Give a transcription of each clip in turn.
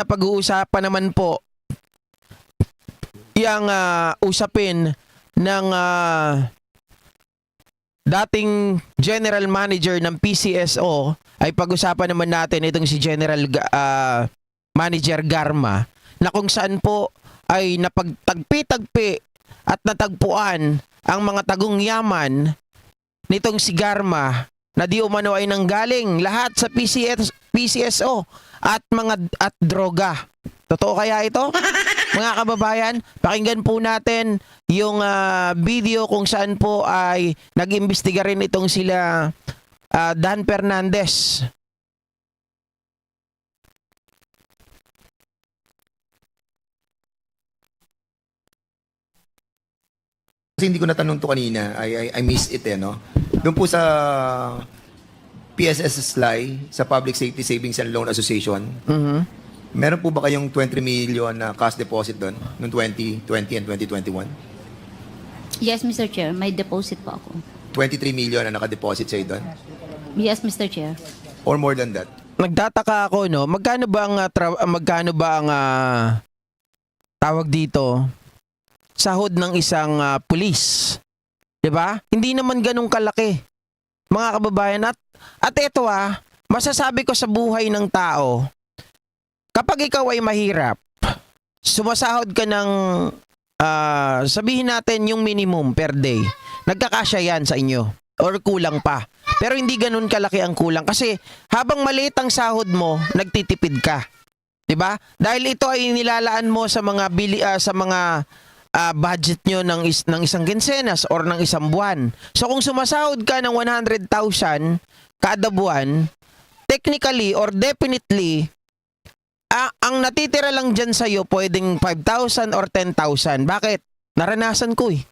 pag-uusapan naman po yung usapin ng dating general manager ng PCSO, ay pag-usapan naman natin itong si General Manager Garma, na kung saan po ay napagtagpi-tagpi at natagpuan ang mga tagong yaman nitong si Garma na di umano ay nanggaling lahat sa PCSO at droga. Totoo kaya ito? Mga kababayan, pakinggan po natin yung video kung saan po ay nag-imbestiga rin itong sila Dan Fernandez. Kasi hindi ko natanong to kanina, I missed it no? Doon po sa PSS SLI, sa Public Safety Savings and Loan Association, meron po ba kayong 20 million na cash deposit doon noong 2020 and 2021? Yes, Mr. Chair. May deposit po ako. 23 million na nakadeposit sa'yo doon? Yes, Mr. Chair. Or more than that? Nagtataka ako, no? Magkano ba ang tawag dito? Sahod ng isang pulis. 'Di ba? Hindi naman ganun kalaki. Mga kababayan, at ito masasabi ko sa buhay ng tao, kapag ikaw ay mahirap, sumasahod ka ng sabihin natin yung minimum per day, nagkakasya yan sa inyo or kulang pa. Pero hindi ganun kalaki ang kulang kasi habang maliit ang sahod mo, nagtitipid ka. 'Di ba? Dahil ito ay nilalaan mo sa mga budget nyo ng isang kinsenas or ng isang buwan. So kung sumasahod ka ng 100,000 kada buwan, technically or definitely, ang natitira lang dyan sa'yo pwedeng 5,000 or 10,000. Bakit? Naranasan ko eh.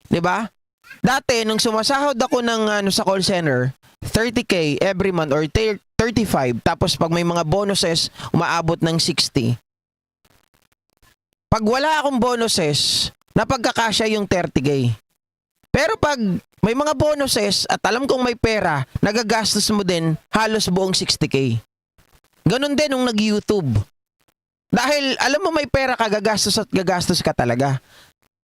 'Di ba? Dati, nung sumasahod ako ng sa call center, 30K every month or 35, tapos pag may mga bonuses, umaabot ng 60. Pag wala akong bonuses, napagkakasya yung 30K. Pero pag may mga bonuses at alam kong may pera, nagagastos mo din halos buong 60K. Ganon din nung nag-YouTube. Dahil alam mo may pera ka, gagastos at gagastos ka talaga.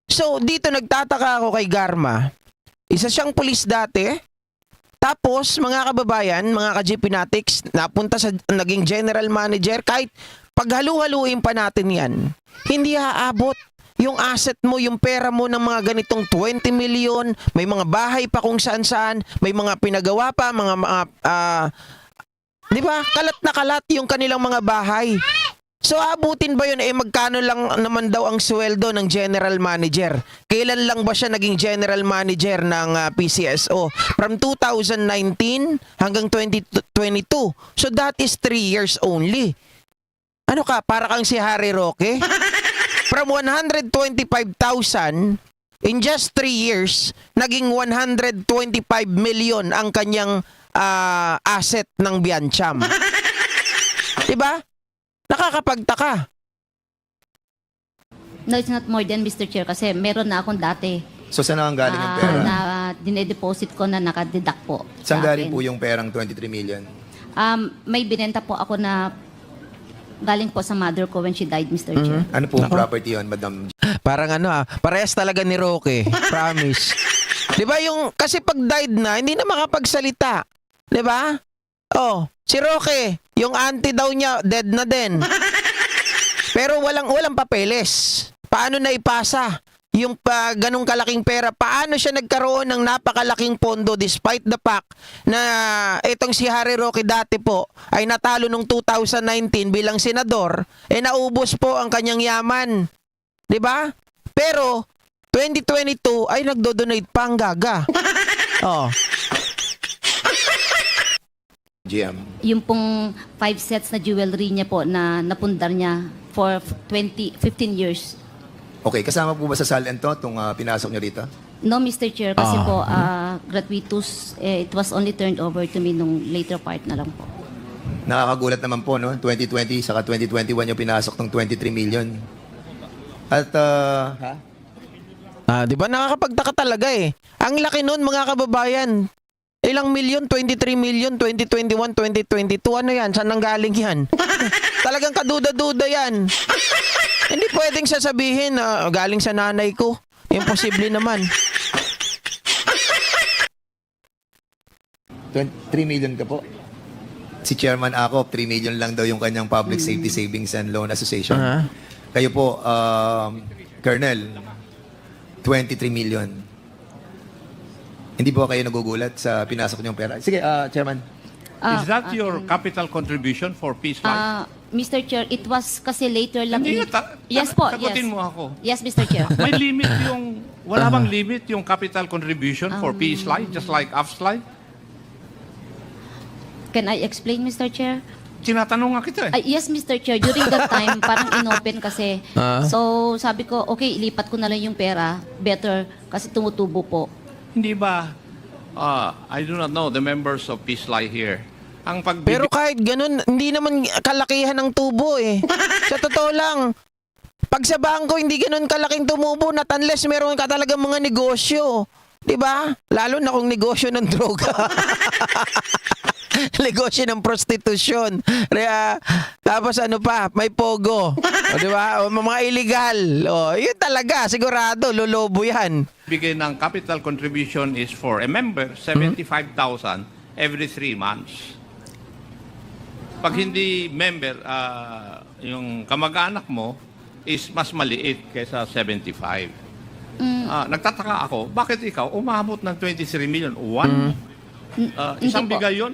So dito nagtataka ako kay Garma. Isa siyang pulis dati. Tapos mga kababayan, mga ka-GP Natics, napunta sa naging general manager. Kahit paghalu-haluin pa natin yan, hindi haabot yung asset mo, yung pera mo ng mga ganitong 20 million, may mga bahay pa kung saan-saan, may mga pinagawa pa, di ba? Kalat na kalat yung kanilang mga bahay. So abutin ba yun? Magkano lang naman daw ang sweldo ng general manager? Kailan lang ba siya naging general manager ng PCSO? From 2019 hanggang 2022. So that is 3 years only. Ano ka? Para kang si Harry Roque? From 125,000 in just 3 years, naging 125 million ang kanyang asset ng Biancham. Diba? Nakakapagtaka. No, it's not more than, Mr. Chair, kasi meron na akong dati So saan ang galing yung pera? na dinedeposit ko na nakadeduct po. Saan sa galing akin. po yung perang 23 million? May binenta po ako na galing po sa mother ko when she died, Mr. Chair. Ano po property yun, Madam? Parang parehas talaga ni Roque. Promise. 'Di ba yung kasi pag died na, hindi na makapagsalita. 'Di ba? Oh, si Roque, yung auntie daw niya dead na din. Pero walang papeles. Paano na ipasa yung ganung kalaking pera? Paano siya nagkaroon ng napakalaking pondo despite the fact na itong si Harry Roque dati po ay natalo nung 2019 bilang senador, naubos po ang kanyang yaman. 'Di ba? Pero 2022 ay nagdo-donate pa ang gaga. Oh. GM. Yung pong 5 sets na jewelry niya po na napundar niya for 15 years. Okay, kasama po ba sa salin to itong pinasok niyo rito? No, Mr. Chair, kasi po gratuitous, it was only turned over to me nung later part na lang po. Nakakagulat naman po, no? 2020 saka 2021 yung pinasok ng 23 million. At, Di ba nakakapagtaka talaga eh. Ang laki nun mga kababayan. Ilang milyon? 23 million, 2021, 2022. Ano yan? Saan nanggaling yan? Talagang kaduda-duda yan. Hindi pwedeng sasabihin na galing sa nanay ko. Imposible naman. 3 million ka po. Si Chairman Acop, 3 million lang daw yung kanyang Public Safety Savings and Loan Association. Aha. Kayo po, Colonel, 23 million. Hindi po kayo nagugulat sa pinasok niyong pera? Sige, Chairman. Is that your capital contribution for Peace Life? Mr. Chair, it was kasi later lang. Hindi Yes po, yes. sagutin mo ako. Yes, Mr. Chair. May limit wala bang limit yung capital contribution for Peace Life, just like AFS Life? Can I explain, Mr. Chair? Tinatanong nga kita eh. Yes, Mr. Chair. During that time, parang inopen kasi. So, sabi ko, okay, ilipat ko na lang yung pera. Better, kasi tumutubo po. Hindi ba, I do not know the members of Peace Life here. Ang Pero kahit ganun, hindi naman kalakihan ng tubo eh. Sa totoo lang, pag sa bangko, hindi ganun kalaking tumubo not unless meron ka talagang mga negosyo. Diba? Lalo na kung negosyo ng droga. Negosyo ng prostitusyon. Kaya, tapos ano pa, may pogo. O, diba? O, mga illegal. O, yun talaga, sigurado, lolobo yan. bigay ng capital contribution is for a member, 75,000 every 3 months. Pag hindi member, yung kamag-anak mo is mas maliit kaysa 75. Nagtataka ako, bakit ikaw umabot ng 23 million? Isang Hindi po. bigay yun?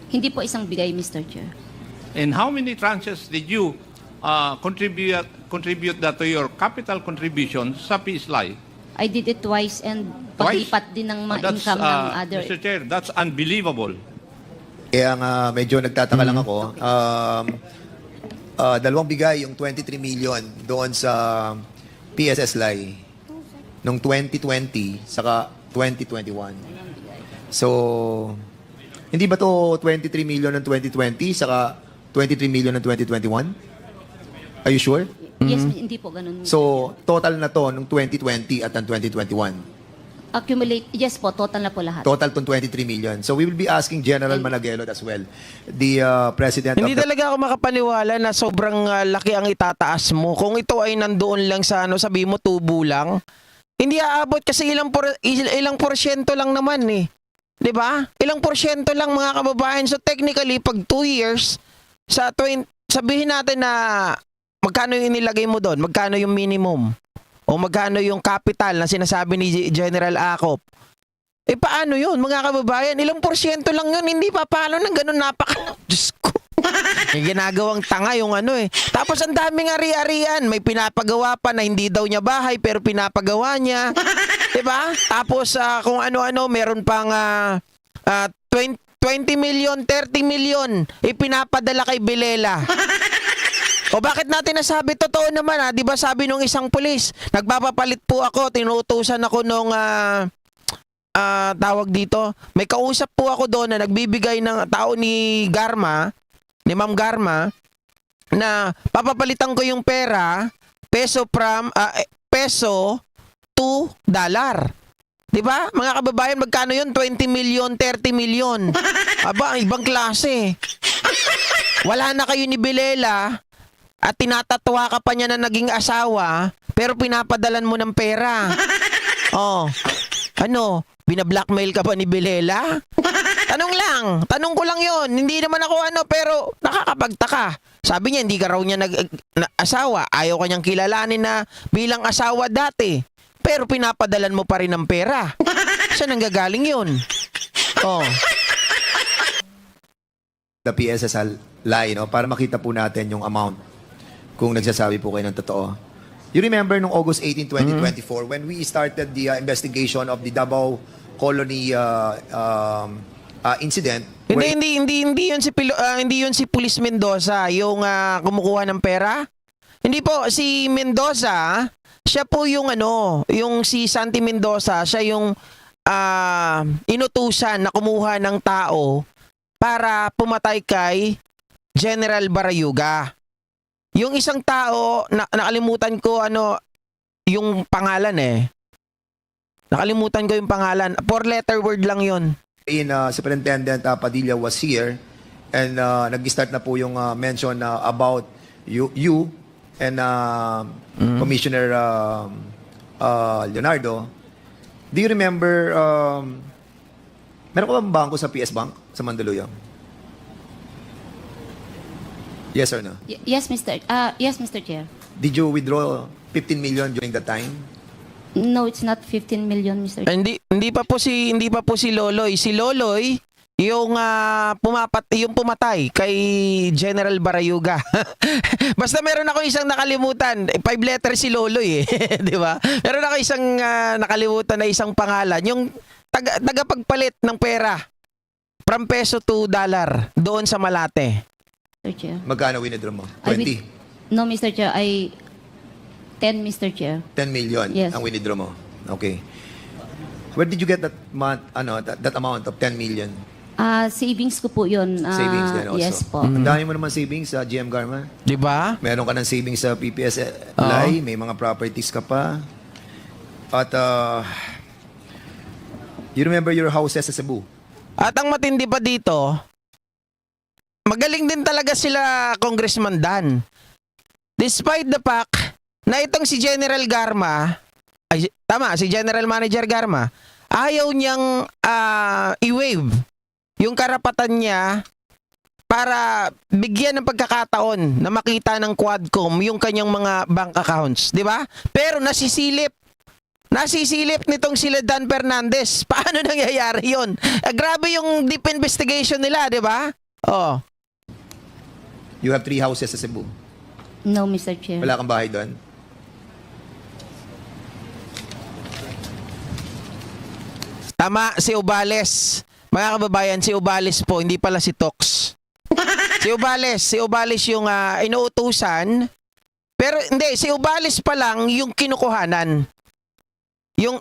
Hindi po isang bigay, Mr. Chair. And how many tranches did you contribute that to your capital contribution sa Peace Life? I did it twice and Twice? paglipat din ng mga That's, income ng other. Mr. Chair, that's unbelievable. Kaya nga, medyo nagtataka lang ako. Dalawang bigay yung 23 million doon sa PSS Lai noong 2020 saka 2021. So, hindi ba to 23 million ng 2020 saka 23 million ng 2021? Are you sure? Yes, hindi po ganun. So, total na to nung 2020 at ng 2021. Accumulate, yes po, total na po lahat. Total tong 23 million. So, we will be asking General Managuelot as well, the President Hindi of the... talaga ako makapaniwala na sobrang laki ang itataas mo. Kung ito ay nandoon lang sa ano, sabi mo tubo lang, hindi aabot kasi ilang porsyento lang naman eh. 'Di ba? Ilang porsyento lang mga kababayan. So technically pag 2 years sabihin natin na magkano yung inilagay mo doon, magkano yung minimum o magkano yung capital na sinasabi ni General Acop. Eh paano yun mga kababayan? Ilang porsyento lang yun, hindi pa paano ng ganun Diyos ko. May ginagawang tanga yung ano eh. Tapos ang daming ari-arian. May pinapagawa pa na hindi daw niya bahay pero pinapagawa niya. Diba? Tapos kung ano-ano, meron pang 20 million, 30 million ipinapadala kay Bilela. O bakit natin nasabi? Totoo naman ha. Diba sabi nung isang pulis, nagpapapalit po ako, tinutusan ako nung tawag dito. May kausap po ako doon na nagbibigay ng tao ni Garma, ni Ma'am Garma, na papapalitan ko yung pera, peso to dollar. 'Di ba? Mga kababayan, magkano yun? 20 million, 30 million. Aba, ibang klase. Wala na kayo ni Bilela at tinatatwa ka pa niya na naging asawa, pero pinapadalan mo ng pera. Oh. Ano? Bina-blackmail ka pa ni Bilela? Tanong ko lang yon. Hindi naman ako pero nakakapagtaka. Sabi niya, hindi ka raw niya asawa. Ayaw ka niyang kilalanin na bilang asawa dati. Pero pinapadalan mo pa rin ng pera. Saan nanggagaling yun? Oh. The PSS Lai, no? Para makita po natin yung amount kung nagsasabi po kayo ng totoo. You remember nung August 18, 2024 when we started the investigation of the Davao Colony incident? Hindi yun si Police Mendoza yung kumukuha ng pera. Hindi po si Mendoza, siya po yung yung si Santi Mendoza, siya yung inutusan na kumuha ng tao para pumatay kay General Barayuga. Yung isang tao, nakalimutan ko yung pangalan eh. Nakalimutan ko yung pangalan. 4-letter word lang yon. Superintendent Padilla was here and nag-start na po yung mention about you and Commissioner Leonardo. Do you remember, meron ka bang bangko sa PS Bank sa Mandaluyong? Yes or no? Yes, Mr. Chair. Did you withdraw 15 million during that time? No, it's not 15 million, Mr. Chair. Hindi pa po si Loloy. Si Loloy yung yung pumatay kay General Barayuga. Basta meron ako isang nakalimutan. 5 letters si Loloy eh, 'di ba? Meron ako isang nakalimutan na isang pangalan, yung tagapagpalit ng pera from peso to dollar doon sa Malate. Mr. Chair. Magkano withdraw mo? I 20? No, Mr. Chair. 10, Mr. Chair. 10 million Yes. ang withdraw mo. Okay. Where did you get that that amount of 10 million? Savings ko po yun. Savings din also. Yes po. Ang dami mo naman savings sa GM Garma. 'Di ba? Meron ka ng savings sa PPS Live, may mga properties ka pa. At you remember your houses sa Cebu? At ang matindi pa dito, magaling din talaga sila Congressman Dan. Despite the fact na itong si General Garma, si General Manager Garma, ayaw niyang i-waive yung karapatan niya para bigyan ng pagkakataon na makita ng Quadcom yung kanyang mga bank accounts, di ba? Pero nasisilip nitong sila Dan Fernandez. Paano nangyayari yun? Grabe yung deep investigation nila, di ba? Oh. You have 3 houses sa Cebu. No, Mr. Chair. Wala kang bahay doon? Tama, si Ubales. Mga kababayan, si Ubales po, hindi pala si Tox. Si Ubales yung inuutusan. Pero hindi, si Ubales pa lang yung kinukuhanan. Yung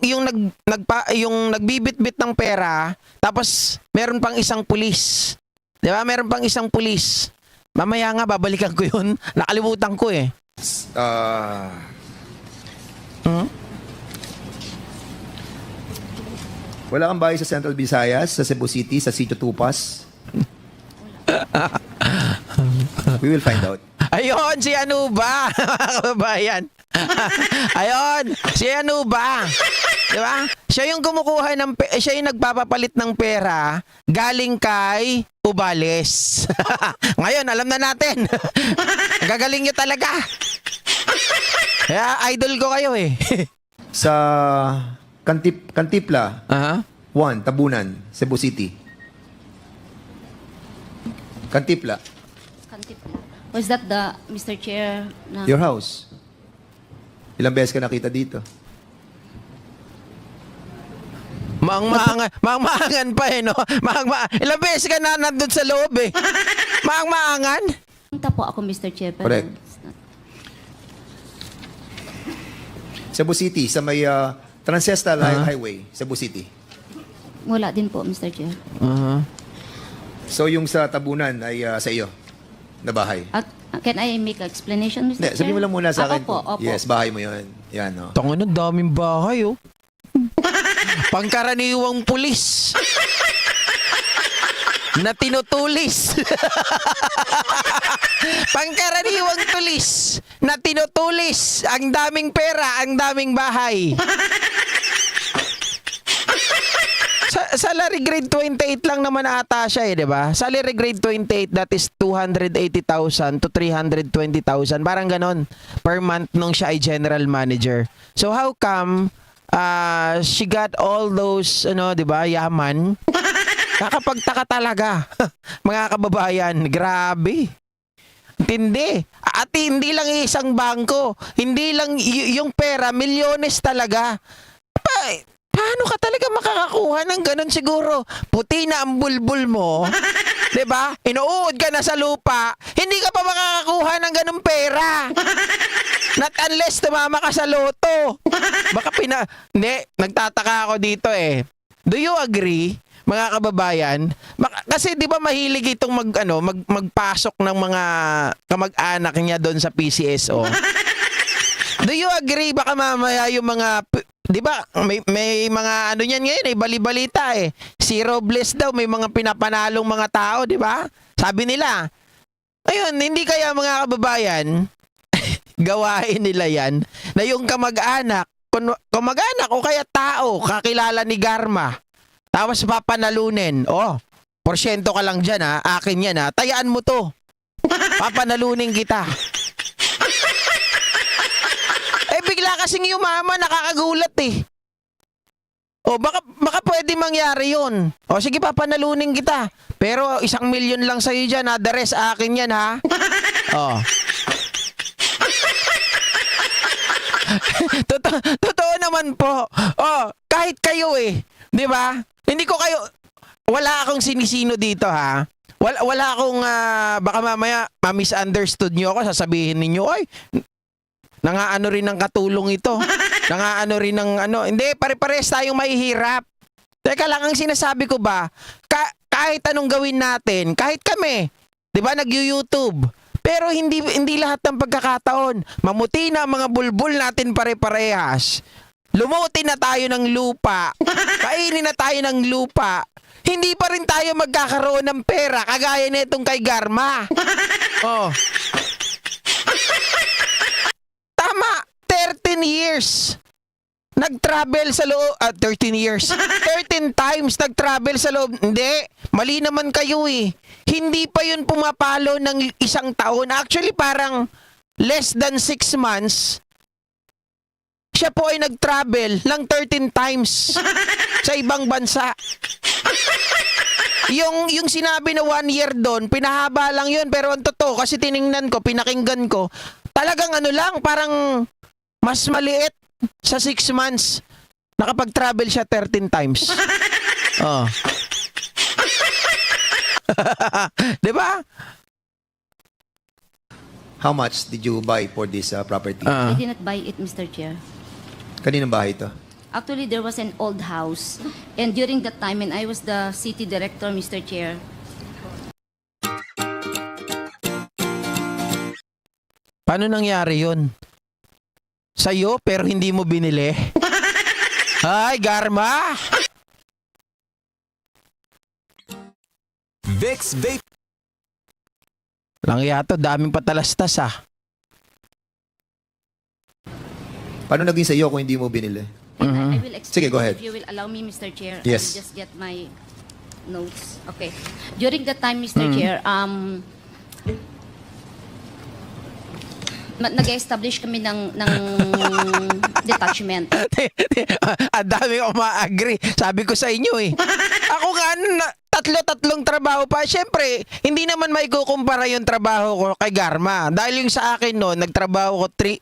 nagbibitbit ng pera, tapos meron pang isang pulis. 'Di ba? Meron pang isang pulis. Mamaya nga babalikan ko 'yun. Nakalimutan ko eh. Wala kang bahay sa Central Visayas, sa Cebu City, sa Sitio Tupas? We will find out. Ayun, si Anuba, mga kababayan. Ayun, si Anuba. Di ba? Siya yung kumukuha siya yung nagpapapalit ng pera galing kay Ubales. Ngayon, alam na natin. Gagaling niyo talaga. Kaya idol ko kayo eh. Sa Kantipla, Aha. 1, Tabunan, Cebu City. Kantipla, Was that the, Mr. Chair? Na, your house. Ilang beses ka nakita dito? Maangan pa eh, no? Ilang beses ka na nandun sa loob eh. Maangan? punta po ako, Mr. Chair. Pero Correct. it's not- Cebu City, sa may Transesta Highway, Cebu City. Wala din po, Mr. Chair. So yung sa Tabunan ay sa iyo, na bahay. Can I make explanation, Mr. Hindi, Chair? sabihin mo lang muna sa akin. Opo, opo. Yes, bahay mo yun. Yan, no. Tango na, daming bahay, oh. Pangkaraniwang pulis. Na tinutulis. Pangkaraniwang tulis na tinutulis. Ang daming pera, ang daming bahay. Salary grade 28 lang naman ata siya eh, di ba? Salary grade 28, that is 280,000 to 320,000. Parang ganon per month nung siya ay general manager. So how come she got all those, di ba, yaman? Kakapagtaka talaga. Mga kababayan, grabe. Tindi. At hindi lang isang bangko. Hindi lang yung pera, milyones talaga. Paano ka talaga makakakuha ng ganun siguro? Puti na ang bulbul mo. 'Di ba? Inuud ka na sa lupa. Hindi ka pa makakakuha ng ganung pera. Not unless tumama ka sa loto. Baka Hindi, nagtataka ako dito eh. Do you agree, mga kababayan? Kasi 'di ba mahilig itong magpasok ng mga kamag-anak niya doon sa PCSO. Do you agree baka mamaya yung mga 'di ba? May mga ano niyan ngayon, bali-balita eh. Si Robles daw may mga pinapanalong mga tao, 'di ba? Sabi nila. Ayun, hindi kaya mga kababayan gawain nila 'yan na yung kamag-anak o kaya tao kakilala ni Garma. Tapos papanalunin. Oh, porsyento ka lang dyan ha. Akin yan ha. Tayaan mo to. Papanalunin kita. Bigla kasing yumama, nakakagulat eh. O baka pwede mangyari yun. O sige, papanalunin kita. Pero 1 milyon lang sa'yo dyan ha. The rest akin yan ha. O. Totoo naman po. O, kahit kayo eh. Di ba? Hindi ko kayo... Wala akong sinisino dito ha. Wala akong... baka mamaya ma-misunderstood nyo ako. Sasabihin ninyo, ay... Nangaano rin ng katulong ito. Nangaano rin ng ano. Hindi, pare-pares tayong mahihirap. Teka lang, ang sinasabi ko ba, kahit anong gawin natin, kahit kami, di ba, nag-YouTube, pero hindi lahat ng pagkakataon. Mamuti na ang mga bulbul natin pare-parehas. Lumuti na tayo ng lupa. Kainin na tayo ng lupa. Hindi pa rin tayo magkakaroon ng pera, kagaya nitong kay Garma. Oh. Tama, 13 years. Nag-travel sa loob, 13 years. 13 times nag-travel sa loob. Hindi, mali naman kayo eh. Hindi pa yun pumapalo ng 1 taon. Actually, parang less than 6 months, siya po ay nag-travel ng 13 times sa ibang bansa. Yung sinabi na 1 year doon, pinahaba lang yun. Pero ang totoo, kasi tiningnan ko, pinakinggan ko, talagang ano lang, parang mas maliit sa 6 months. Nakapag-travel siya 13 times. Oh. Diba? How much did you buy for this property? I did not buy it, Mr. Chair. Kaninong bahay ito? Actually, there was an old house. And during that time, when I was the city director, Mr. Chair, Paano nangyari yun? Sa'yo, pero hindi mo binili? Ay, Garma! Vex Vape. Lang yato, daming patalastas ah. Paano naging sa'yo kung hindi mo binili? I will explain. Sige, go ahead. If you will allow me, Mr. Chair, Yes. I will just get my notes. Okay. During that time, Mr. Chair, nag-establish kami ng detachment. Ang dami ko ma-agree. Sabi ko sa inyo eh. Ako nga, tatlong trabaho pa. Siyempre, hindi naman may kukumpara yung trabaho ko kay Garma. Dahil yung sa akin noon, nagtrabaho ko 3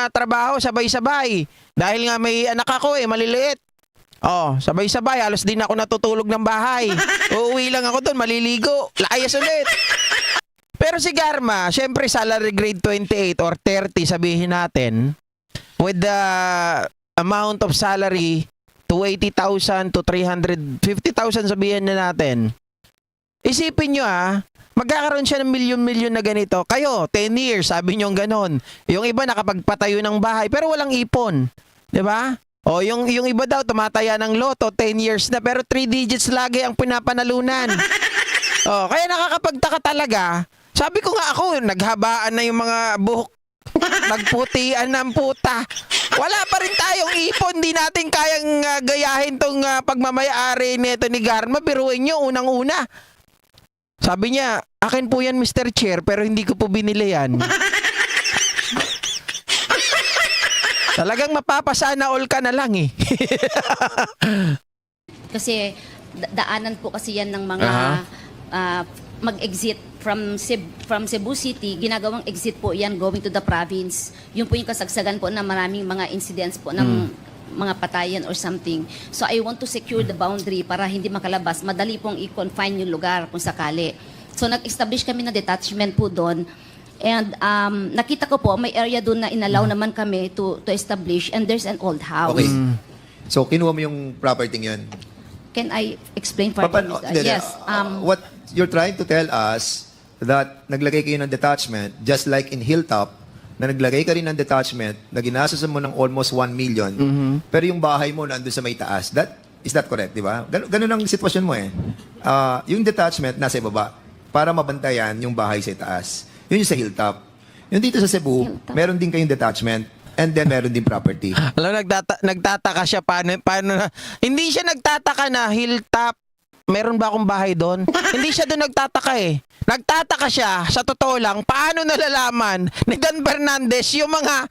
trabaho sabay-sabay. Dahil nga may anak ako eh, maliliit. Oh, sabay-sabay. Halos din ako natutulog ng bahay. Uuwi lang ako doon, maliligo. Layas ulit. Pero si Garma, syempre salary grade 28 or 30 sabihin natin, with the amount of salary 280,000 to 350,000 sabihin na natin. Isipin nyo magkakaroon siya ng milyon-milyon na ganito. Kayo, 10 years, sabi nyo ganon. Yung iba nakapagpatayo ng bahay pero walang ipon. 'Di ba? O yung iba daw tumataya ng loto 10 years na pero 3 digits lagi ang pinapanalunan. Oh, kaya nakakapagtaka talaga. Sabi ko nga ako, naghabaan na yung mga buhok. Nagputian ng puta. Wala pa rin tayong ipon. Di natin kayang gayahin tong pagmamayari nito ni Garma. Biruin nyo, unang-una. Sabi niya, akin po yan Mr. Chair, pero hindi ko po binili yan. Talagang mapapasana all ka na lang eh. Kasi daanan po kasi yan ng mga mag-exit from Cebu City, ginagawang exit po yan going to the province. Yun po yung kasagsagan po na maraming mga incidents po ng mga patayan or something. So I want to secure the boundary para hindi makalabas. Madali pong i-confine yung lugar kung sakali. So nag-establish kami ng detachment po doon. And nakita ko po, may area doon na inalaw naman kami to establish, and there's an old house. Okay. So, kinuha mo yung property yun? Can I explain further? Yes. What you're trying to tell us that naglagay kayo ng detachment, just like in Hilltop, na naglagay ka rin ng detachment na ginastos mo ng almost 1 million, pero yung bahay mo nandun sa may taas. Is that correct, di ba? Ganun ang sitwasyon mo eh. Yung detachment nasa ibaba para mabantayan yung bahay sa taas. Yun yung sa hilltop. Yung dito sa Cebu, Hilltop. meron din kayong detachment and then meron din property. Alam, nagtataka siya paano na, hindi siya nagtataka na hilltop, meron ba akong bahay doon? Hindi siya doon nagtataka eh. Nagtataka siya, sa totoo lang, paano nalalaman ni Dan Fernandez yung mga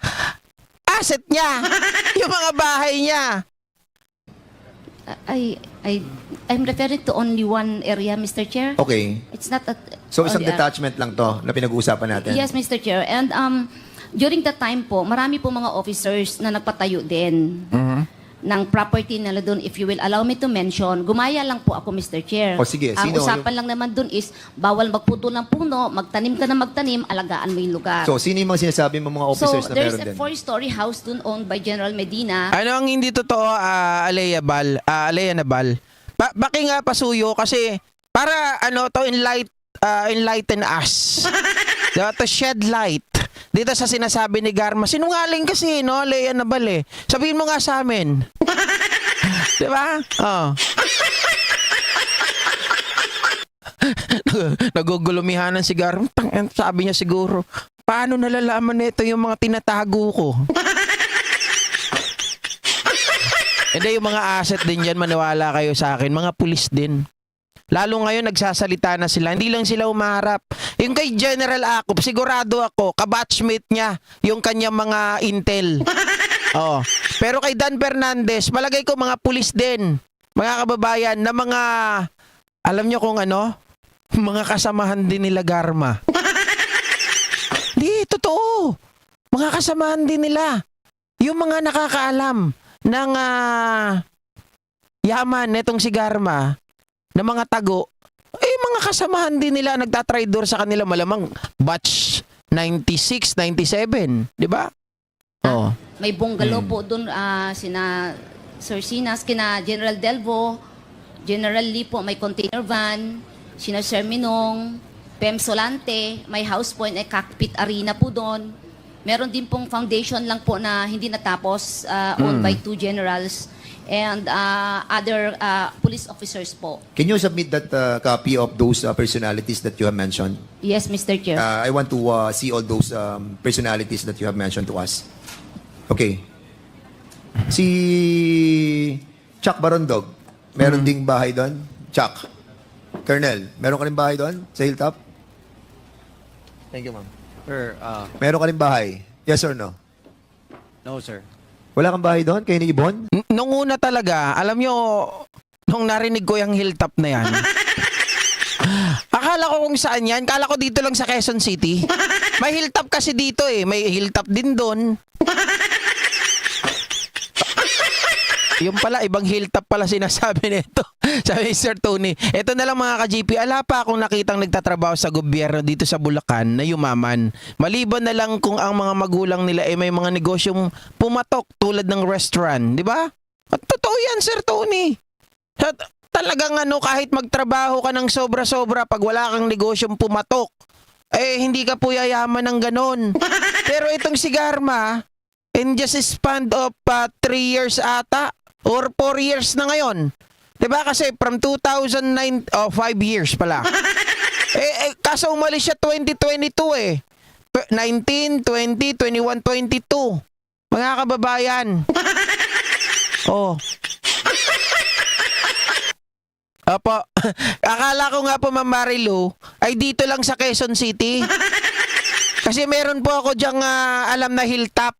asset niya, yung mga bahay niya. I'm referring to only one area, Mr. Chair. Okay. It's not a... So isang only, detachment lang to na pinag-uusapan natin. Yes, Mr. Chair. And during that time po, marami po mga officers na nagpatayo din ng property nila doon. If you will allow me to mention, gumaya lang po ako, Mr. Chair. O, sige. Ang Sino? usapan lang naman doon is, bawal magputo ng puno, magtanim ka na magtanim, alagaan mo yung lugar. So sino yung mga sinasabi mo mga officers na there's meron a din? 4-story house doon owned by General Medina. Ano ang hindi totoo, Alea Nabal? Baki nga pasuyo kasi para to enlighten us. Diba? To shed light dito sa sinasabi ni Garma. Sinungaling kasi, no, Alea Nabal eh. Sabihin mo nga sa amin. Diba? Oh. Nagugulumihanan si Garma. Sabi niya siguro, paano nalalaman nito yung mga tinatago ko? Hindi, yung mga asset din dyan, maniwala kayo sa akin. Mga pulis din. Lalo ngayon, nagsasalita na sila. Hindi lang sila umaharap. Yung kay General Acop, sigurado ako, kabatchmate niya yung kanyang mga intel. Oh. Pero kay Dan Fernandez, malagay ko mga pulis din. Mga kababayan, na mga, alam nyo kung ano? Mga kasamahan din nila Garma. Hindi, totoo. Mga kasamahan din nila. Yung mga nakakaalam ng yaman netong si Garma na mga tago, mga kasamahan din nila nagtatraidor sa kanila, malamang batch 96, 97, di ba? Oh. May bungalow po doon, sina Sir Sinas, kina General Delvo, General Lee po, may container van, sina Sir Minong, Pem Solante, may house po, may cockpit arena po doon. Meron din pong foundation lang po na hindi natapos, owned by 2 generals and other police officers po. Can you submit that copy of those personalities that you have mentioned? Yes, Mr. Chair. I want to see all those personalities that you have mentioned to us. Okay. Si Chuck Barondog, meron ding bahay doon? Chuck. Colonel, meron ka rin bahay doon sa Hilltop? Thank you, ma'am. Sir, Meron ka rin bahay? Yes or no? no, sir. Wala kang bahay doon? Kay ni Ibon? Nung una talaga, alam nyo, nung narinig ko yung hilltop na yan, akala ko kung saan yan. Akala ko dito lang sa Quezon City. May hilltop kasi dito eh. May hilltop din doon. Yung pala, ibang hilltop pala sinasabi nito. Sabi ni Sir Tony, eto na lang mga ka-GP, ala pa akong nakitang nagtatrabaho sa gobyerno dito sa Bulacan na yumaman. Maliban na lang kung ang mga magulang nila ay may mga negosyong pumatok tulad ng restaurant. Di ba? At totoo yan, Sir Tony. Talagang kahit magtrabaho ka ng sobra-sobra pag wala kang negosyong pumatok, hindi ka po yayaman ng ganon. Pero itong si Garma, in just a span of 3 years ata, or 4 years na ngayon. Diba? Kasi from 2009, 5 years pala. Kaso umalis siya 2022 eh. 19, 20, 21, 22. Mga kababayan. Oh. Opo. Akala ko nga po, Ma'am Marilu, ay dito lang sa Quezon City. Kasi meron po ako diyang alam na hilltop.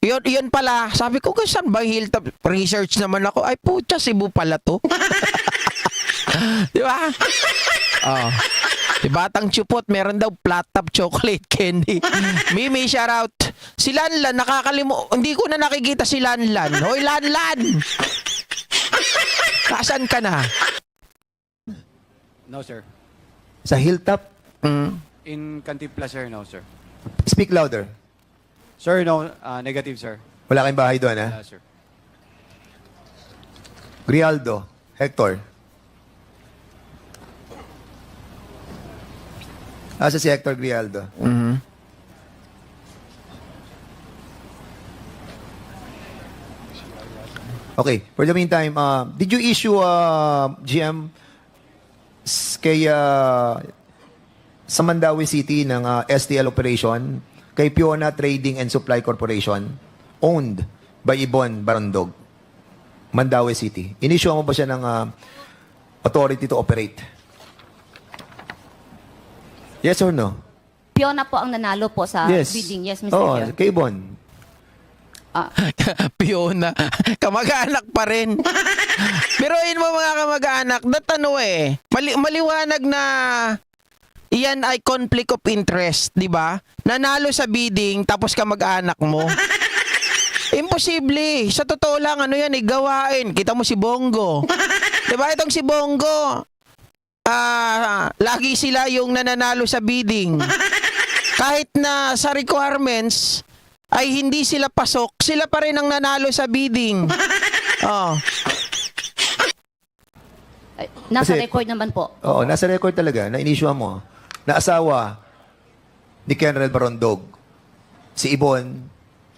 Yun pala. Sabi ko, saan ba hilltop? Research naman ako. Ay, putya, Cebu pala to. Di ba? Oh. Si Batang Chupot, meron daw flat top chocolate candy. Mimi, shout out. Si Lanlan, hindi ko na nakikita si Lanlan. Hoy, Lanlan! Nasaan ka na? No, sir. Sa Hilltop? In Cantinflas, sir, no, sir. Speak louder. Sir, no, negative, sir. Wala kayong bahay doon, ha? Wala, sir. Grialdo, Hector. Asa si Hector Grialdo? Okay, for the meantime, did you issue GM kay sa Mandawi City ng STL operation kay Piona Trading and Supply Corporation owned by Ibon Barandog, Mandawi City? Inissue mo ba siya ng authority to operate? Yes or no? Fiona po ang nanalo po sa bidding. Yes, Mr. Oo, Chair. kay Ibon. Fiona, kamag-anak pa rin. Biruin mo mga kamag-anak, maliwanag na iyan ay conflict of interest, di ba? Nanalo sa bidding, tapos kamag-anak mo. Imposible. Sa totoo lang, ano yan, gawain. Kita mo si Bongo. Di ba itong si Bongo? Lagi sila yung nananalo sa bidding. Kahit na sa requirements ay hindi sila pasok, sila pa rin ang nanalo sa bidding. Oh. Nasa Kasi- record naman po. Oo, nasa record talaga na inisyuhan mo na asawa ni General Barondog, si Ibon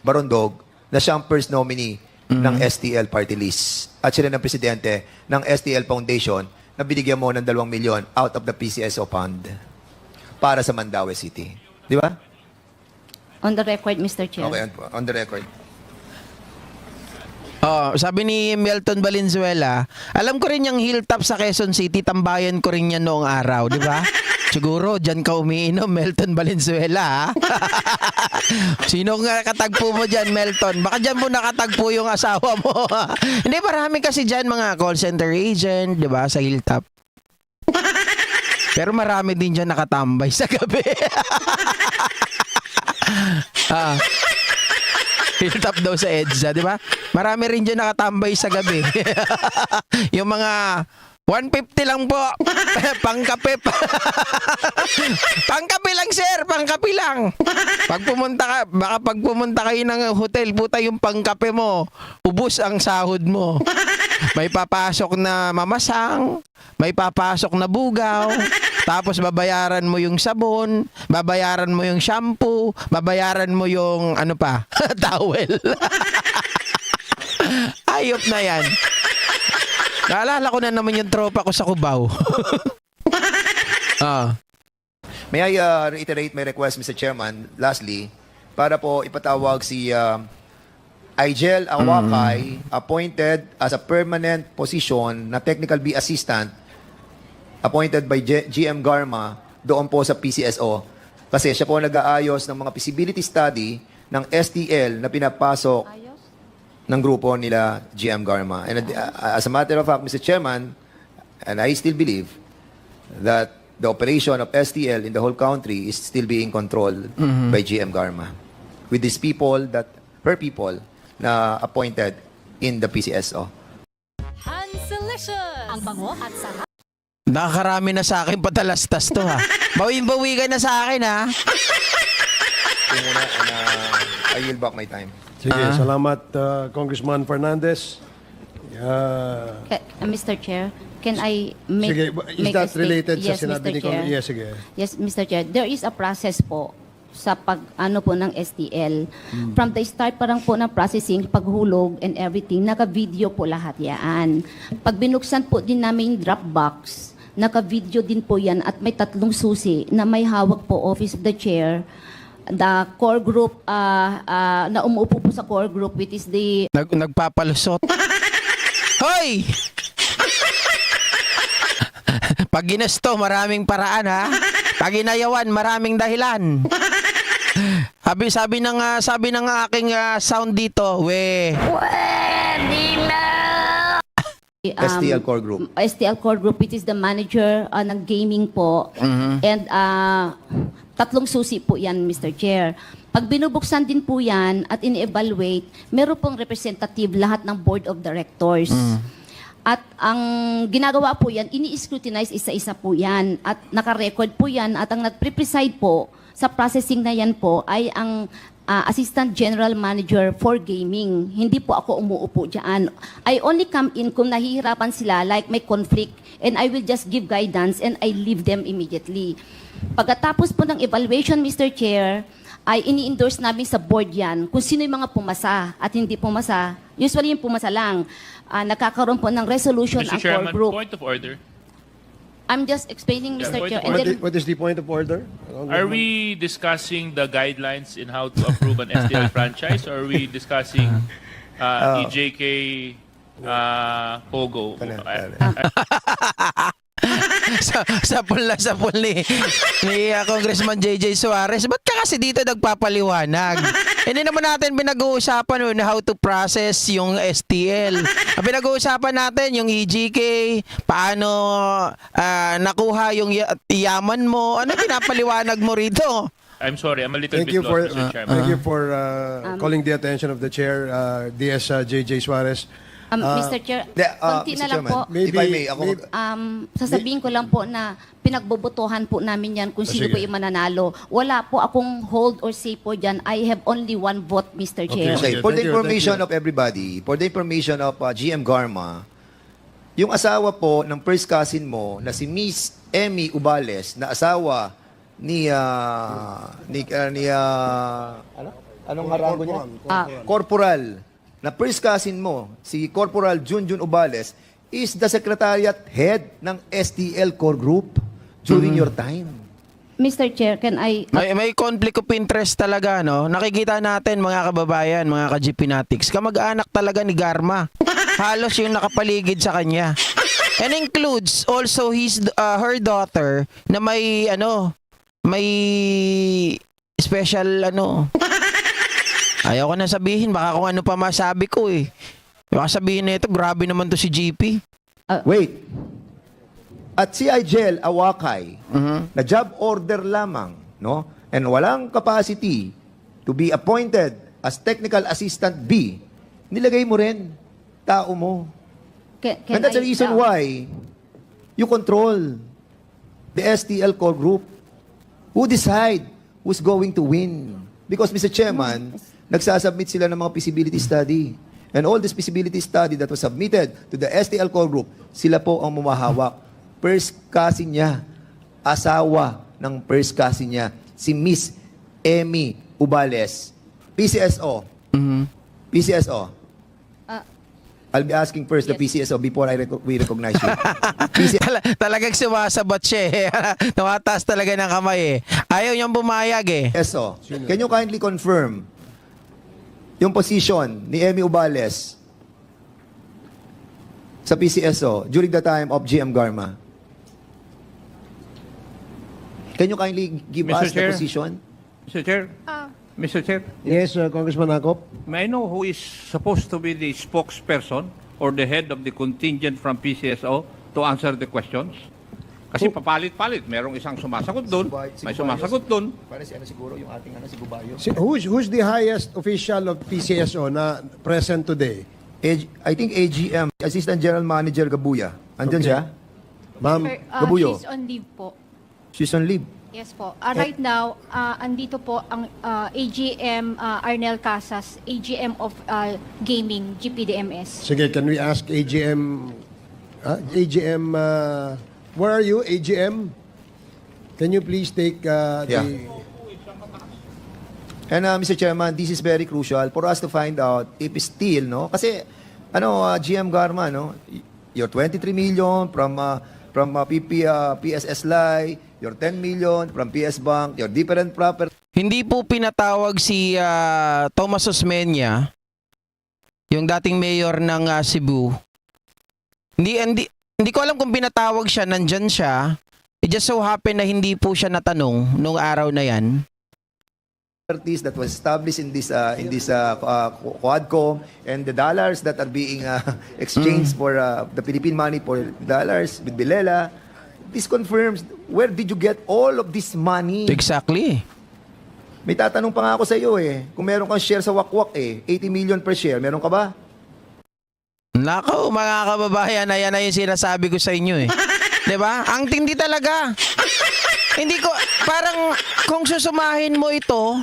Barondog, na siyang first nominee ng STL party list at siya rin ang presidente ng STL Foundation na binigyan mo ng 2 milyon out of the PCSO fund para sa Mandawi City. Di ba? On the record, Mr. Chair. Okay, on the record. Oh, sabi ni Melton Valenzuela, alam ko rin yung hilltop sa Quezon City, tambayan ko rin yan noong araw, di ba? Siguro, dyan ka umiinom, Melton Valenzuela, ha? Sino nga katagpo mo dyan, Melton? Baka dyan mo nakatagpo yung asawa mo. Hindi, marami kasi dyan mga call center agent, di ba, sa hilltop. Pero marami din dyan nakatambay sa gabi. Hilltop daw sa EDSA, di ba? Marami rin dyan nakatambay sa gabi. Yung mga 150 lang po. Pangkape. Pangkape lang, sir. Pangkape lang. Pag pumunta kayo ng hotel, puta yung pangkape mo, ubos ang sahod mo. May papasok na mamasang, may papasok na bugaw, tapos babayaran mo yung sabon, babayaran mo yung shampoo, babayaran mo yung ano pa, towel. Ayop na yan. Naalala ko na naman yung tropa ko sa Cubao. May I reiterate my request, Mr. Chairman, lastly, para po ipatawag si Igel Awakay, appointed as a permanent position na Technical B Assistant, appointed by GM Garma, doon po sa PCSO. Kasi siya po nag-aayos ng mga feasibility study ng STL na pinapasok ng grupo nila GM Garma. And as a matter of fact, Mr. Chairman, and I still believe that the operation of STL in the whole country is still being controlled by GM Garma with these people na appointed in the PCSO. Hanselicious! Ang bango at sarap. Nakakarami na sa akin patalastas to, ha. Bawin-bawi ka na sa akin, ha. Ito muna, and I yield back my time. Sige, salamat Congressman Fernandez. Mr. Chair, can I make Sige, is make that a state- related sa Yes, sinabi Mr. ni Chair. Yes, sige. Yes, Mr. Chair. There is a process po sa po ng STL. From the start parang po ng processing, paghulog and everything, naka-video po lahat yan. Pag binuksan po din namin yung Dropbox, naka-video din po yan at may 3 susi na may hawak po Office of the Chair, the core group, na umuupo po sa core group, which is the Nagpapalusot. Hoy! Pag ginesto, maraming paraan, ha? Pag ginayawan, maraming dahilan. Sabi ng aking sound dito, STL Core Group. STL Core Group, which is the manager ng gaming po. And 3 susi po yan, Mr. Chair. Pag binubuksan din po yan at in-evaluate, meron pong representative lahat ng Board of Directors. At ang ginagawa po yan, ini-scrutinize isa-isa po yan. At naka-record po yan. At ang nag-preside po sa processing na yan po ay ang Assistant General Manager for Gaming. Hindi po ako umuupo dyan. I only come in kung nahihirapan sila, like may conflict, and I will just give guidance and I leave them immediately. Pagkatapos po ng evaluation, Mr. Chair, ay ini-endorse namin sa board yan kung sino yung mga pumasa at hindi pumasa. Usually yung pumasa lang. Nagkakaroon po ng resolution Mr. ang core Chairman, group. point of order. I'm just explaining, Yeah, Mr. point Chair. of And then, What is the point of order? Are we discussing the guidelines in how to approve an STL franchise, or are we discussing EJK Pogo? Sapul ni Congressman JJ Suarez. Ba't ka kasi dito nagpapaliwanag? Hindi naman natin pinag-uusapan na how to process yung STL. Ang pinag-uusapan natin yung EJK, paano nakuha yung yaman mo. Ano pinapaliwanag mo rito? I'm sorry, I'm a little Thank bit you for lost, Mr. Chairman. thank you for calling the attention of the chair, DS JJ Suarez. Mr. Chair, konti Mr. na lang Chairman, po. if I may, ako, Sasabihin ko lang po na pinagbobotohan po namin yan kung sino Sige. po yung mananalo. Wala po akong hold or say po dyan. I have only one vote, Mr. Chair. okay, Sige, for the thank you, information thank you. of everybody, for the information of GM Garma, yung asawa po ng first cousin mo na si Miss Emmy Ubales, na asawa ni anong harango niya? Corporal, na first cousin mo, si Corporal Junjun Ubales, is the secretariat head ng STL Core Group during your time. Mr. Chair, can I... May conflict of interest talaga, no? Nakikita natin, mga kababayan, mga ka-GP Natics, kamag-anak talaga ni Garma. Halos yung nakapaligid sa kanya. And includes also her daughter na may special ayaw ko na sabihin, baka kung ano pa masabi ko eh. Baka sabihin na ito, grabe naman to si GP. Wait. At si Igel Awakay, na job order lamang, no? And walang capacity to be appointed as technical assistant B, nilagay mo rin tao mo. Can And that's the I- reason why you control the STL core group. Who decide who's going to win? Because, Mr. Chairman, nagsasubmit sila ng mga feasibility study. And all this feasibility study that was submitted to the STL core group, sila po ang mamahawak. First cousin niya, asawa ng first cousin niya, si Miss Emmy Ubales. PCSO. PCSO. I'll be asking first the PCSO before we recognize you. Talagang sumasabat siya eh. Tumataas talaga ng kamay eh. Ayaw niyang bumayag eh. PCSO, can you kindly confirm yung position ni Emmy Ubales sa PCSO during the time of GM Garma? Can you kindly give Mr. us Chair? the position? Mr. Chair? Mr. Chair, Yes, Congressman Akop. may I know who is supposed to be the spokesperson or the head of the contingent from PCSO to answer the questions? Kasi papalit-palit. Merong isang sumasagot doon, may sumasagot doon. Para si ano siguro, yung ating si Gubayo. Who's the highest official of PCSO na present today? I think AGM, Assistant General Manager Gabuya. Andyan siya? Ma'am, Gabuyo. She's on leave po. She's on leave. Yes po. Right now, andito po ang AGM Arnel Casas, AGM of Gaming, GPDMS. sige, can we ask AGM, where are you, AGM? Can you please take Yeah. And Mr. Chairman, this is very crucial for us to find out if still, no? Kasi GM Garma, no? Your 23 million from PSS Lai, your 10 million from PS Bank, your different property. Hindi po pinatawag si Thomas Osmeña, yung dating mayor ng Cebu. Hindi ko alam kung pinatawag siya, nandyan siya. It just so happen na hindi po siya natanong nung araw na yan. That was established in this Quadcom, and the dollars that are being exchanged for the Philippine money for dollars with Bilela. This confirms, where did you get all of this money? Exactly. May tatanong pa nga ako sa iyo eh. Kung meron kang share sa Wakwak 80 million per share, meron ka ba? Nako, mga kababayan, ayan na yung sinasabi ko sa inyo eh. 'Di ba? Ang tindi talaga. Hindi ko, parang kung susumahin mo ito,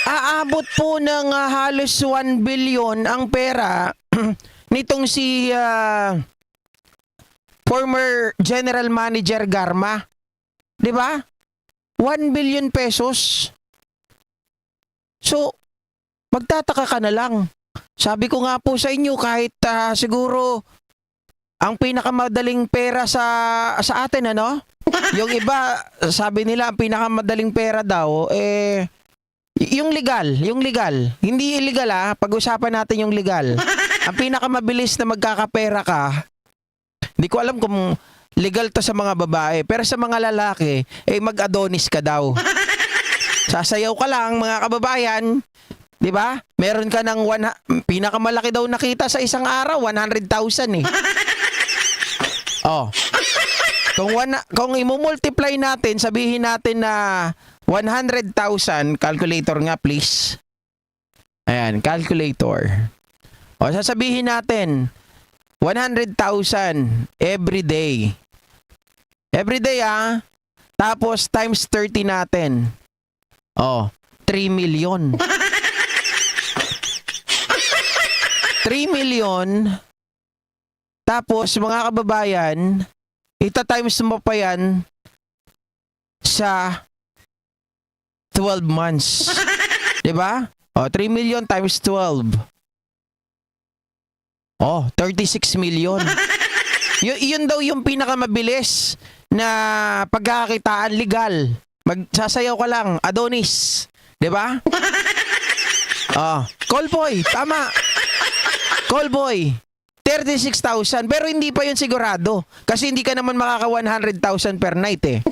aabot po ng halos 1 billion ang pera nitong si former General Manager Garma. 'Di ba? 1 billion pesos. So, magtataka ka na lang. Sabi ko nga po sa inyo, kahit siguro ang pinakamadaling pera sa atin, ano? Yung iba, sabi nila, ang pinakamadaling pera daw, yung legal. Hindi illegal pag-usapan natin yung legal. Ang pinakamabilis na magkakapera ka, hindi ko alam kung legal to sa mga babae, pero sa mga lalaki, mag-adonis ka daw. Sasayaw ka lang, mga kababayan, 'di ba? Meron ka ng pinakamalaki daw nakita sa isang araw, 100,000 eh. Oh. Kung i-multiply natin, sabihin natin na 100,000, calculator nga please. Ayan, calculator. O sasabihin natin 100,000 every day. Every day Tapos times 30 natin. Oh, 3 million. 3 million. Tapos mga kababayan, ita-times mo pa yan sa 12 months. 'Di ba? Oh, 3 million times 12. Oh, 36 million. Yun daw yung pinakamabilis na pagkakakitaan legal. Magsasayaw ka lang, Adonis. 'Di ba? Oh, callboy, tama. Callboy. 36,000 pero hindi pa yun sigurado kasi hindi ka naman makaka 100,000 per night eh.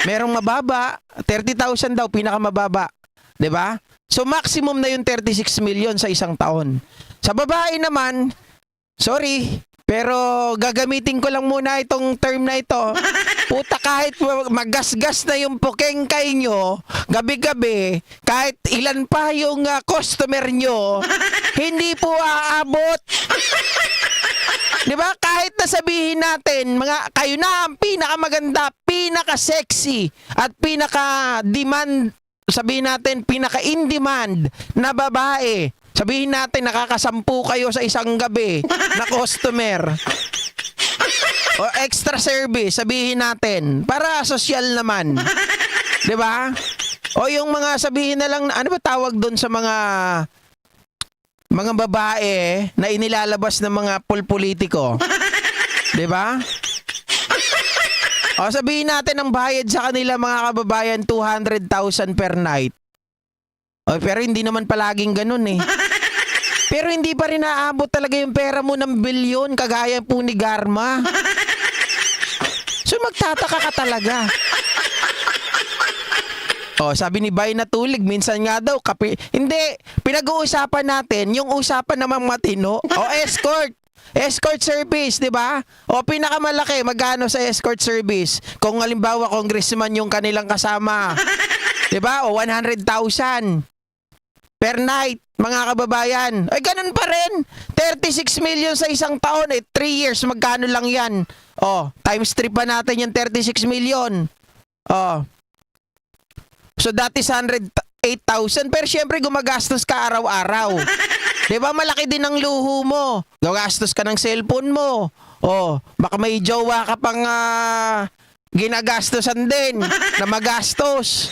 Merong mababa, 30,000 daw pinakamababa, 'di ba? So maximum na yung 36 million sa isang taon. Sa babae naman, sorry, pero gagamitin ko lang muna itong term na ito. Puta, kahit magasgas na yung pukengkay nyo, gabi-gabi, kahit ilan pa yung customer nyo, hindi po aabot. Diba? Kahit nasabihin natin, kayo na ang pinakamaganda, pinaka-sexy, at pinaka-demand, sabihin natin, pinaka-in-demand na babae. Sabihin natin, nakakasampu kayo sa isang gabi na customer. O extra service, sabihin natin, para social naman. 'Di ba? O yung mga sabihin na lang, ano ba tawag doon sa mga babae na inilalabas ng mga politiko? 'Di ba? O sabihin natin ang bayad sa kanila mga kababayan 200,000 per night. O pero hindi naman palaging ganun eh. Pero hindi pa rin naaabot talaga yung pera mo ng bilyon kagaya po ni Garma. So magtataka ka talaga. Oh, sabi ni Bay Natulig, minsan nga daw hindi, pinag-uusapan natin yung usapan namang matino. O escort. Escort service, 'di ba? O pinakamalaki magkano sa escort service? Kung halimbawa congressman yung kanilang kasama. 'Di ba? O 100,000 per night, mga kababayan. Ay, ganun pa rin. 36 million sa isang taon. 3 years, magkano lang yan? Oh, times 3 pa natin yung 36 million. Oh. So, that is 108,000. Pero syempre, gumagastos ka araw-araw. Diba, malaki din ang luho mo. Gumagastos ka ng cellphone mo. Oh, baka may jowa ka pang ginagastosan din na magastos.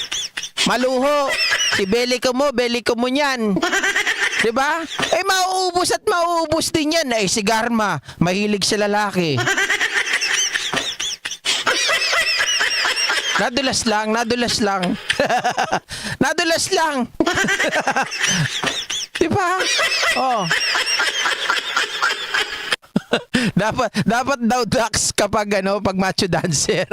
Maluho. Si beli ko mo niyan. 'Di ba? Mauubos at mauubos din yan. Si Garma, mahilig sa lalaki. Nadulas lang. Nadulas lang. 'Di ba? Oh. dapat daw ducks kapag pag macho dancer.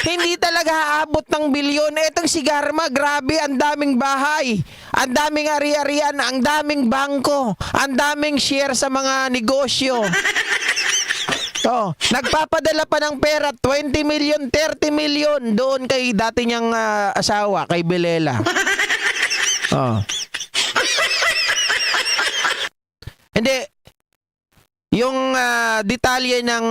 Hindi talaga aabot ng bilyon. Etong si Garma, grabe, ang daming bahay, ang daming ari-arian, ang daming bangko, ang daming share sa mga negosyo. Nagpapadala pa ng pera, 20 million, 30 million doon kay dati niyang asawa, kay Belela. Hindi, yung detalye ng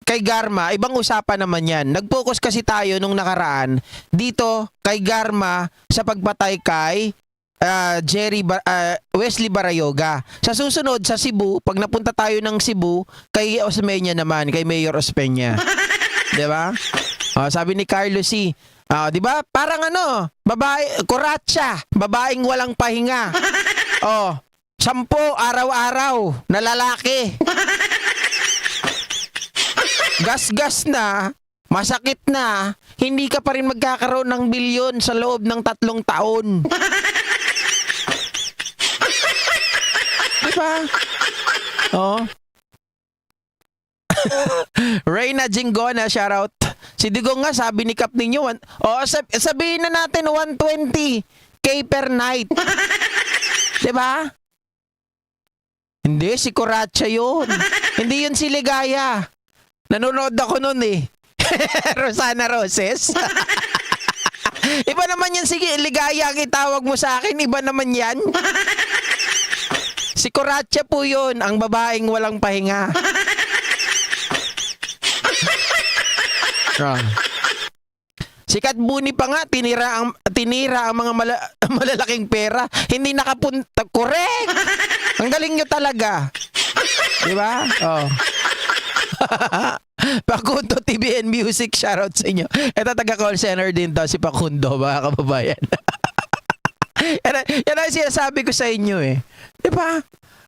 kay Garma, ibang usapan naman yan. Nag-focus kasi tayo nung nakaraan dito kay Garma sa pagpatay kay Wesley Barayoga. Sa susunod, sa Cebu, pag napunta tayo ng Cebu, kay Osmeña naman, kay Mayor Osmeña. Diba? Sabi ni Carlos C., Ah, 'di ba? Parang ano, babae, kuratsa, babaeng walang pahinga. Oh, 10 araw-araw na lalaki. Gas-gas na, masakit na, hindi ka pa rin magkakaroon ng bilyon sa loob ng 3 taon. Di ba? Oh. Reyna Jingona, shoutout. Si Digong nga, sabi ni Kap ninyo, sabihin na natin 120k per night. Diba? Hindi, si Coracha yun. Hindi yun si Ligaya. Nanonood ako nun eh. Rosana Roses. Iba naman yan, sige, Ligaya ang itawag mo sa akin, iba naman yan. Si Coracha po yun, ang babaeng walang pahinga. Si Kat Buni pa nga, tinira ang mga malalaking pera. Hindi nakapunta. Correct! Ang galing nyo talaga. Di ba? Oh. Pakundo TVN Music, shoutout sa inyo. Ito taga-call center din to, si Pakundo, mga kababayan. Yan ang sinasabi ko sa inyo eh. Di ba?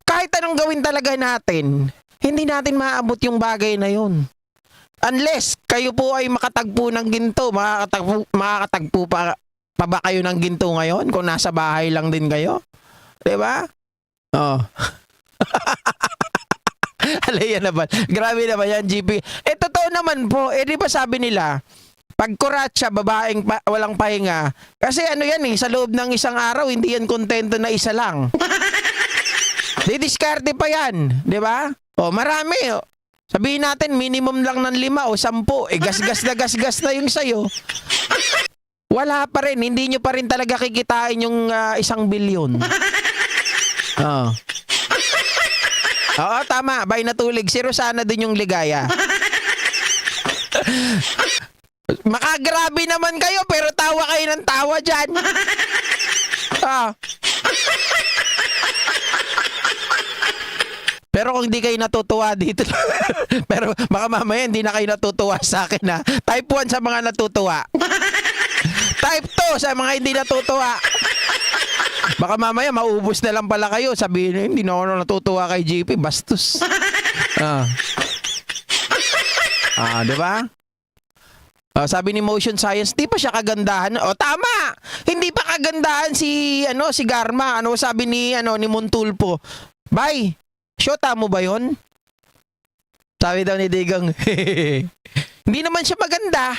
Kahit anong gawin talaga natin, hindi natin maaabot yung bagay na yun. Unless kayo po ay makatagpo ng ginto, makakatagpo pa ba kayo ng ginto ngayon kung nasa bahay lang din kayo? 'Di ba? Oh. Alaya naman. Grabe naman yan, GP. Totoo naman po. Di ba sabi nila, pag kuratsa, babaeng walang pahinga. Kasi ano yan sa loob ng isang araw, hindi yan kontento na isa lang. Didiskarte pa yan. Di ba? O, marami. O. Sabihin natin, minimum lang ng 5 o 10. Gas-gas na yung sayo. Wala pa rin. Hindi nyo pa rin talaga kikitain yung 1 bilyon. Oo. Oo, tama. Bay natulig. Si Rosana din yung Ligaya. Makagrabe naman kayo, pero tawa kayo ng tawa dyan. Ah. Pero kung hindi kayo natutuwa dito, pero baka mamaya hindi na kayo natutuwa sa akin na. Type 1 sa mga natutuwa. Type 2 sa mga hindi natutuwa. Baka mamaya maubos na lang pala kayo. Sabihin, hindi na ako natutuwa kay GP. Bastos. Di ba? Sabi ni Motion Science, di pa siya kagandahan. O, tama! Hindi pa kagandahan si Garma. Ano sabi ni Montulpo? Bye! Shota mo ba yun? Sabi daw ni Digong, hindi naman siya maganda.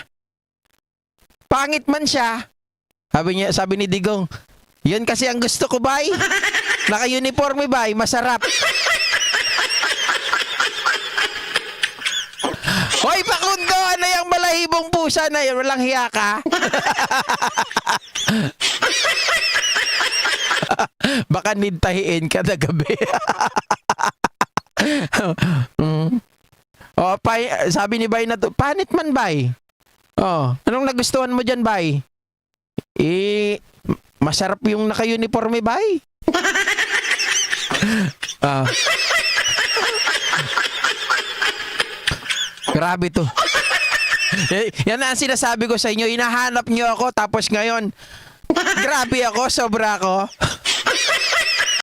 Pangit man siya. Sabi ni Digong, yun kasi ang gusto ko, bay. Naka-uniforme, bay. Masarap. Hoy, Pakundo, ano yung malahibong pusa na yun? Walang hiya ka? Baka nintahiin ka na gabi. Sabi ni Bay na to, panit man, Bay. Anong nagustuhan mo dyan, Bay? Masarap yung naka-uniforme, Bay. Grabe to. Yan ang sinasabi ko sa inyo. Inahanap nyo ako, tapos ngayon, grabe ako, sobra ako.